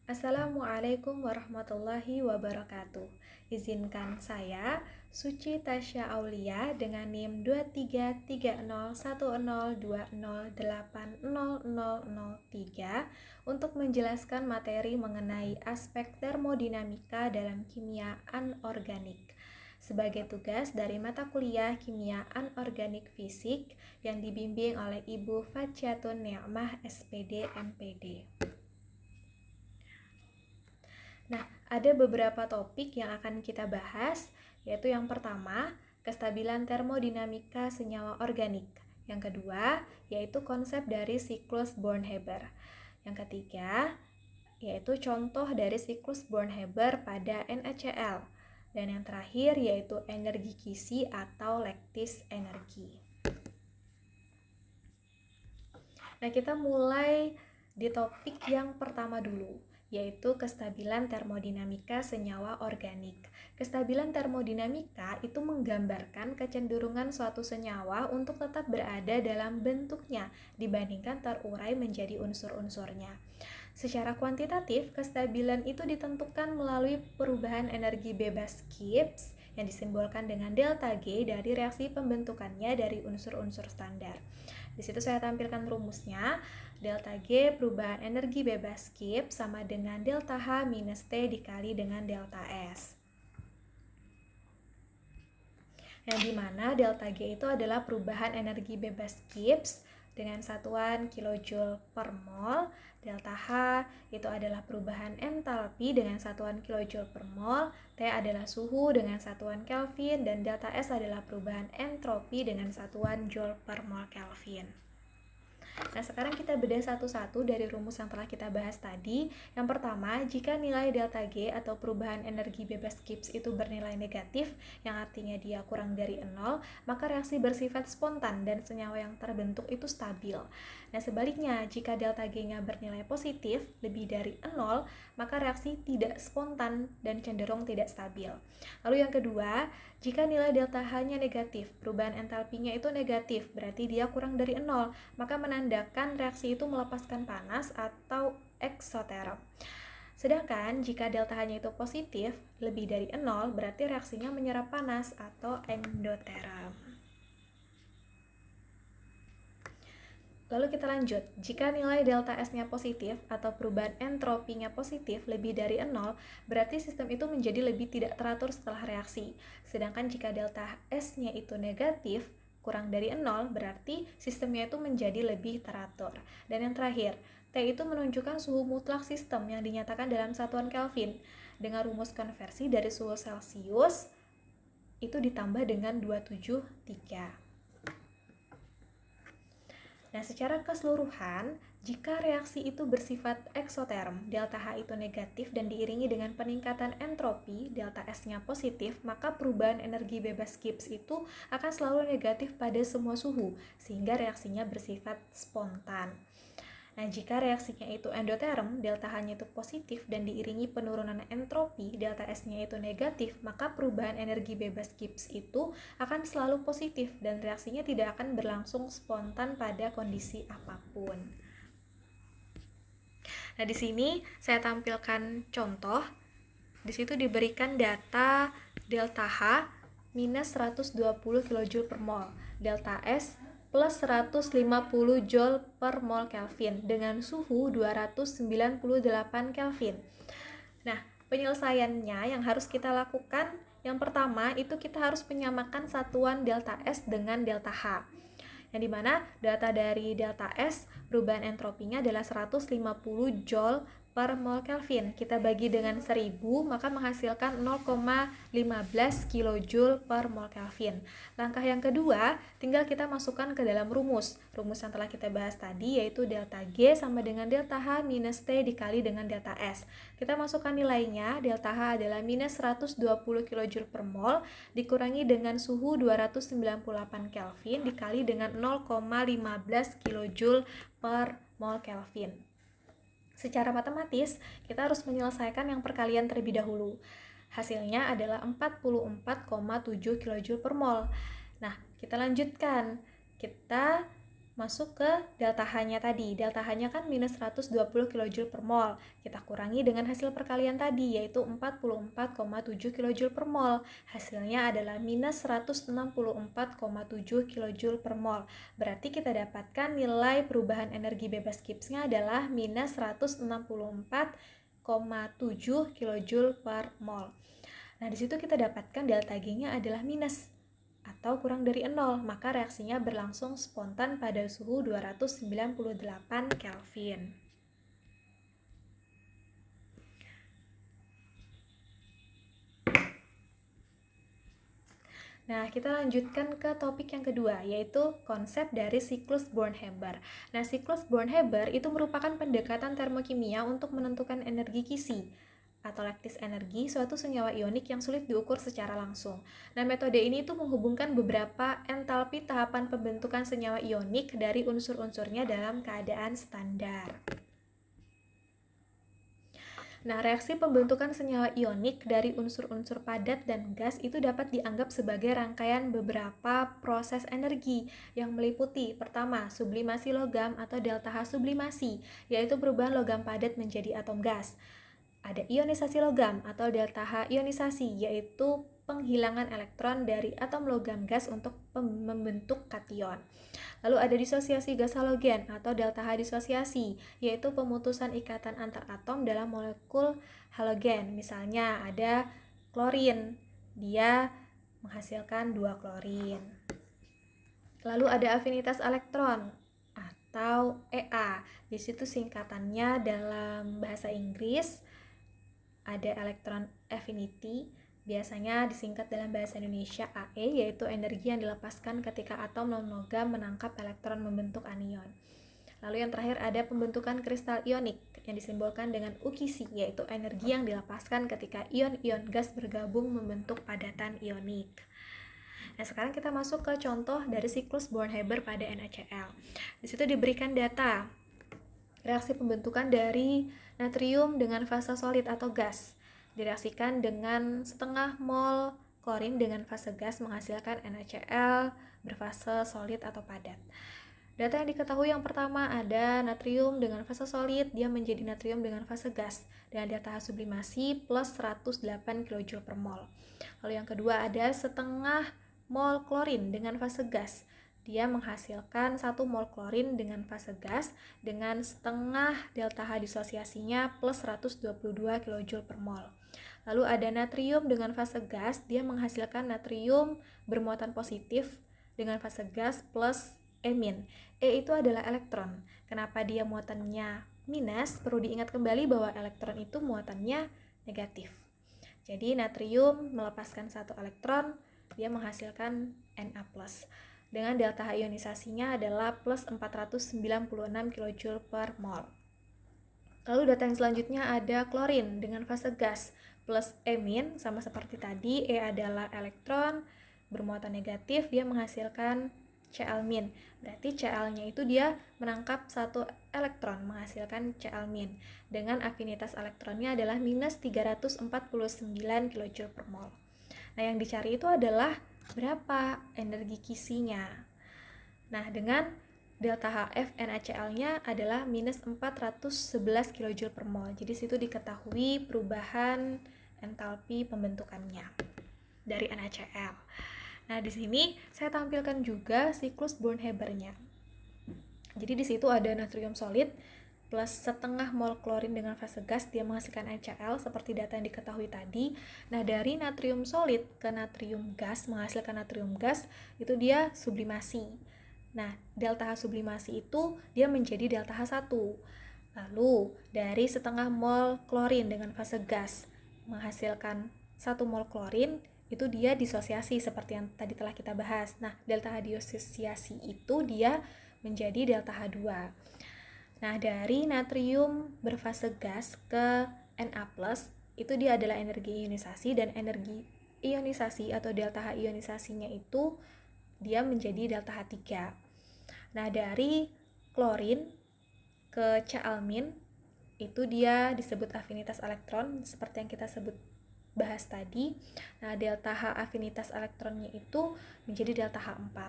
Assalamualaikum warahmatullahi wabarakatuh. Izinkan saya, Suci Tasya Aulia dengan NIM 233010208003 untuk menjelaskan materi mengenai aspek termodinamika dalam kimia anorganik sebagai tugas dari mata kuliah Kimia Anorganik Fisik yang dibimbing oleh Ibu Faciatun Ni'mah SPD MPD. Nah, ada beberapa topik yang akan kita bahas, yaitu yang pertama, kestabilan termodinamika senyawa organik. Yang kedua, yaitu konsep dari siklus Born-Haber. Yang ketiga, yaitu contoh dari siklus Born-Haber pada NaCl. Dan yang terakhir, yaitu energi kisi atau lattice energi. Nah, kita mulai di topik yang pertama dulu, yaitu kestabilan termodinamika senyawa organik. Kestabilan termodinamika itu menggambarkan kecenderungan suatu senyawa untuk tetap berada dalam bentuknya dibandingkan terurai menjadi unsur-unsurnya. Secara kuantitatif, kestabilan itu ditentukan melalui perubahan energi bebas Gibbs yang disimbolkan dengan delta G dari reaksi pembentukannya dari unsur-unsur standar. Di situ saya tampilkan rumusnya. Delta G perubahan energi bebas Gibbs sama dengan delta H minus T dikali dengan delta S. Yang dimana delta G itu adalah perubahan energi bebas Gibbs dengan satuan kilojoule per mol. Delta H itu adalah perubahan entalpi dengan satuan kilojoule per mol. T adalah suhu dengan satuan Kelvin. Dan delta S adalah perubahan entropi dengan satuan joule per mol Kelvin. Nah, sekarang kita bedah satu-satu dari rumus yang telah kita bahas tadi. Yang pertama, jika nilai delta G atau perubahan energi bebas Gibbs itu bernilai negatif, yang artinya dia kurang dari 0, maka reaksi bersifat spontan dan senyawa yang terbentuk itu stabil. Nah, sebaliknya, jika delta G-nya bernilai positif, lebih dari 0, maka reaksi tidak spontan dan cenderung tidak stabil. Lalu yang kedua, jika nilai delta H-nya negatif, perubahan entalpinya itu negatif, berarti dia kurang dari 0, maka menandakan reaksi itu melepaskan panas atau eksoterm. Sedangkan jika delta H-nya itu positif, lebih dari 0, berarti reaksinya menyerap panas atau endoterm. Lalu kita lanjut, jika nilai delta S-nya positif atau perubahan entropinya positif lebih dari 0, berarti sistem itu menjadi lebih tidak teratur setelah reaksi. Sedangkan jika delta S-nya itu negatif, kurang dari 0, berarti sistemnya itu menjadi lebih teratur. Dan yang terakhir, T itu menunjukkan suhu mutlak sistem yang dinyatakan dalam satuan Kelvin. Dengan rumus konversi dari suhu Celcius, itu ditambah dengan 273. Nah, secara keseluruhan, jika reaksi itu bersifat eksoterm, delta H itu negatif dan diiringi dengan peningkatan entropi, delta S-nya positif, maka perubahan energi bebas Gibbs itu akan selalu negatif pada semua suhu, sehingga reaksinya bersifat spontan. Nah, jika reaksinya itu endoterm, delta H-nya itu positif dan diiringi penurunan entropi, delta S-nya itu negatif, maka perubahan energi bebas Gibbs itu akan selalu positif dan reaksinya tidak akan berlangsung spontan pada kondisi apapun. Nah, di sini saya tampilkan contoh. Di situ diberikan data delta H minus 120 kJ per mol, delta S plus 150 Joule per mol Kelvin dengan suhu 298 Kelvin. Nah, penyelesaiannya yang harus kita lakukan, yang pertama itu kita harus menyamakan satuan delta S dengan delta H. Yang dimana data dari delta S, perubahan entropinya adalah 150 Joule per mol Kelvin. Kita bagi dengan 1000, maka menghasilkan 0,15 kJ per mol Kelvin. Langkah yang kedua, tinggal kita masukkan ke dalam rumus. Rumus yang telah kita bahas tadi, yaitu delta G sama dengan delta H minus T dikali dengan delta S. Kita masukkan nilainya, delta H adalah minus 120 kJ per mol, dikurangi dengan suhu 298 Kelvin, dikali dengan 0,15 kJ per mol Kelvin. Secara matematis, kita harus menyelesaikan yang perkalian terlebih dahulu. Hasilnya adalah 44,7 kJ per mol. Nah, kita lanjutkan. Kita masuk ke delta H-nya tadi. Delta H-nya kan minus 120 kJ per mol. Kita kurangi dengan hasil perkalian tadi, yaitu 44,7 kJ per mol. Hasilnya adalah minus 164,7 kJ per mol. Berarti kita dapatkan nilai perubahan energi bebas Gibbs-nya adalah minus 164,7 kJ per mol. Nah, di situ kita dapatkan delta G-nya adalah minus atau kurang dari 0, maka reaksinya berlangsung spontan pada suhu 298 Kelvin. Nah, kita lanjutkan ke topik yang kedua, yaitu konsep dari siklus Born-Haber. Nah, siklus Born-Haber itu merupakan pendekatan termokimia untuk menentukan energi Kisi atau lattice energi suatu senyawa ionik yang sulit diukur secara langsung. Nah, metode ini itu menghubungkan beberapa entalpi tahapan pembentukan senyawa ionik dari unsur-unsurnya dalam keadaan standar. Nah, reaksi pembentukan senyawa ionik dari unsur-unsur padat dan gas itu dapat dianggap sebagai rangkaian beberapa proses energi yang meliputi pertama, sublimasi logam atau delta H sublimasi, yaitu perubahan logam padat menjadi atom gas. Ada ionisasi logam atau delta H ionisasi, yaitu penghilangan elektron dari atom logam gas untuk membentuk kation. Lalu ada disosiasi gas halogen atau delta H disosiasi, yaitu pemutusan ikatan antar atom dalam molekul halogen. Misalnya ada klorin, dia menghasilkan 2 klorin. Lalu ada afinitas elektron atau EA. Di situ singkatannya dalam bahasa Inggris ada electron affinity, biasanya disingkat dalam bahasa Indonesia AE, yaitu energi yang dilepaskan ketika atom non-logam menangkap elektron membentuk anion. Lalu yang terakhir ada pembentukan kristal ionik yang disimbolkan dengan UKC, yaitu energi yang dilepaskan ketika ion-ion gas bergabung membentuk padatan ionik. Nah, sekarang kita masuk ke contoh dari siklus Born-Haber pada NaCl. Di situ diberikan data reaksi pembentukan dari natrium dengan fase solid atau gas. Direaksikan dengan setengah mol klorin dengan fase gas menghasilkan NaCl berfase solid atau padat. Data yang diketahui yang pertama ada natrium dengan fase solid, dia menjadi natrium dengan fase gas dengan delta H sublimasi plus 108 kJ per mol. Lalu yang kedua ada setengah mol klorin dengan fase gas. Dia menghasilkan 1 mol klorin dengan fase gas dengan setengah delta H disosiasinya plus 122 kJ per mol. Lalu ada natrium dengan fase gas, dia menghasilkan natrium bermuatan positif dengan fase gas plus E-. E itu adalah elektron. Kenapa dia muatannya minus? Perlu diingat kembali bahwa elektron itu muatannya negatif. Jadi natrium melepaskan 1 elektron, dia menghasilkan Na+. Dengan delta H ionisasinya adalah plus 496 kJ per mol. Lalu data yang selanjutnya ada klorin dengan fase gas plus E- sama seperti tadi, E adalah elektron bermuatan negatif, dia menghasilkan Cl-. Berarti Cl-nya itu dia menangkap 1 elektron menghasilkan Cl-. Dengan afinitas elektronnya adalah minus 349 kJ per mol. Nah, yang dicari itu adalah berapa energi kisinya. Nah, dengan delta HF NaCl-nya adalah minus 411 kJ per mol. Jadi situ diketahui perubahan entalpi pembentukannya dari NaCl. Nah, di sini saya tampilkan juga siklus Born-Haber-nya. Jadi di situ ada natrium solid plus setengah mol klorin dengan fase gas, dia menghasilkan NaCl seperti data yang diketahui tadi. Nah, dari natrium solid ke natrium gas menghasilkan natrium gas, itu dia sublimasi. Nah, delta H sublimasi itu dia menjadi delta H1. Lalu, dari setengah mol klorin dengan fase gas menghasilkan 1 mol klorin, itu dia disosiasi seperti yang tadi telah kita bahas. Nah, delta H disosiasi itu dia menjadi delta H2. Nah, dari natrium berfase gas ke Na+, itu dia adalah energi ionisasi, dan energi ionisasi atau delta H ionisasinya itu dia menjadi delta H3. Nah, dari klorin ke Cl- itu dia disebut afinitas elektron seperti yang kita sebut bahas tadi. Nah, delta H afinitas elektronnya itu menjadi delta H4.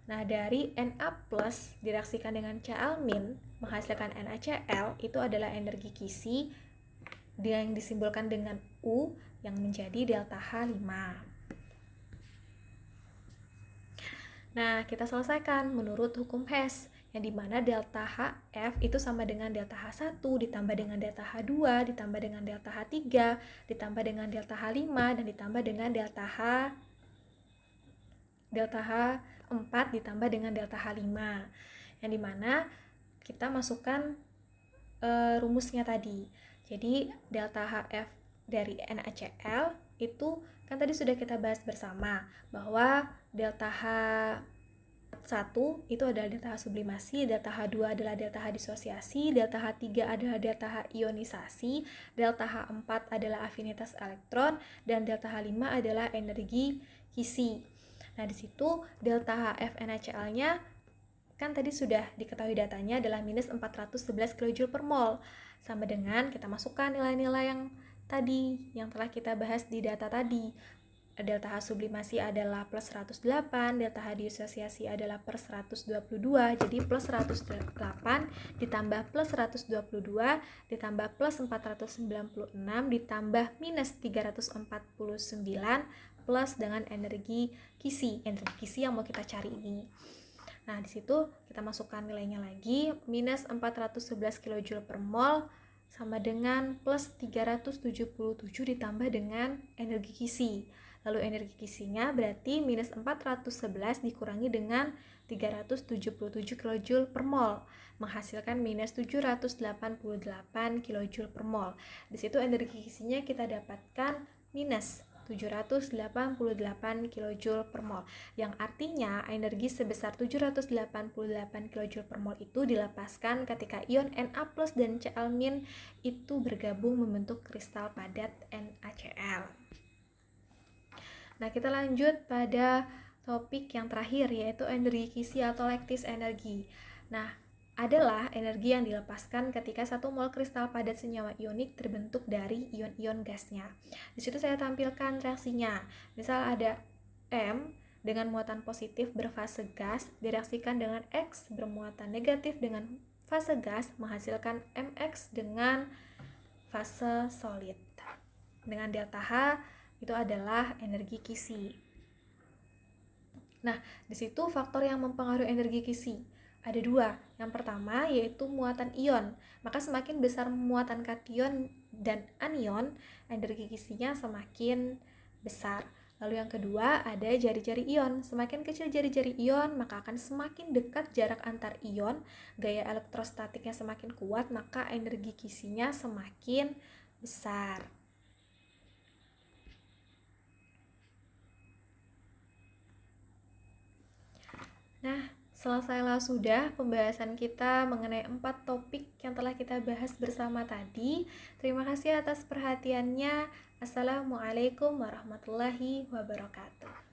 Nah, dari Na plus direaksikan dengan Cl min menghasilkan NaCl itu adalah energi kisi yang disimbolkan dengan U yang menjadi delta H5. Nah, kita selesaikan menurut hukum Hess, yang dimana delta HF itu sama dengan delta H1 ditambah dengan delta H2 ditambah dengan delta H3 ditambah dengan delta H5 dan ditambah dengan delta H4 ditambah dengan delta H5, yang dimana kita masukkan rumusnya tadi. Jadi delta HF dari NaCl itu kan tadi sudah kita bahas bersama bahwa delta H1 itu adalah delta H sublimasi, delta H2 adalah delta H disosiasi, delta H3 adalah delta H ionisasi, delta H4 adalah afinitas elektron, dan delta H5 adalah energi kisi. Nah, di situ delta HF NaCl-nya kan tadi sudah diketahui datanya adalah minus 411 kJ per mol, sama dengan kita masukkan nilai-nilai yang tadi yang telah kita bahas di data tadi. Delta H sublimasi adalah plus 108, delta H disosiasi adalah plus 122, jadi plus 108 ditambah plus 122 ditambah plus 496 ditambah minus 349 plus dengan energi kisi yang mau kita cari ini. Nah, di situ kita masukkan nilainya lagi, minus 411 kJ per mol sama dengan plus 377 ditambah dengan energi kisi. Lalu energi kisinya berarti minus 411 dikurangi dengan 377 kJ per mol, menghasilkan minus 788 kJ per mol. Di situ energi kisinya kita dapatkan minus 788 kJ per mol, yang artinya energi sebesar 788 kJ per mol itu dilepaskan ketika ion Na plus dan Cl min itu bergabung membentuk kristal padat NaCl. Nah, kita lanjut pada topik yang terakhir, yaitu energi kisi atau lattice energi. Nah, adalah energi yang dilepaskan ketika 1 mol kristal padat senyawa ionik terbentuk dari ion-ion gasnya. Di situ saya tampilkan reaksinya. Misal ada M dengan muatan positif berfase gas direaksikan dengan X bermuatan negatif dengan fase gas menghasilkan MX dengan fase solid. Dengan delta H itu adalah energi kisi. Nah, di situ faktor yang mempengaruhi energi kisi ada 2. Yang pertama yaitu muatan ion. Maka semakin besar muatan kation dan anion, energi kisinya semakin besar. Lalu yang kedua ada jari-jari ion. Semakin kecil jari-jari ion, maka akan semakin dekat jarak antar ion. Gaya elektrostatiknya semakin kuat, maka energi kisinya semakin besar. Nah, selesailah sudah pembahasan kita mengenai 4 topik yang telah kita bahas bersama tadi. Terima kasih atas perhatiannya. Assalamualaikum warahmatullahi wabarakatuh.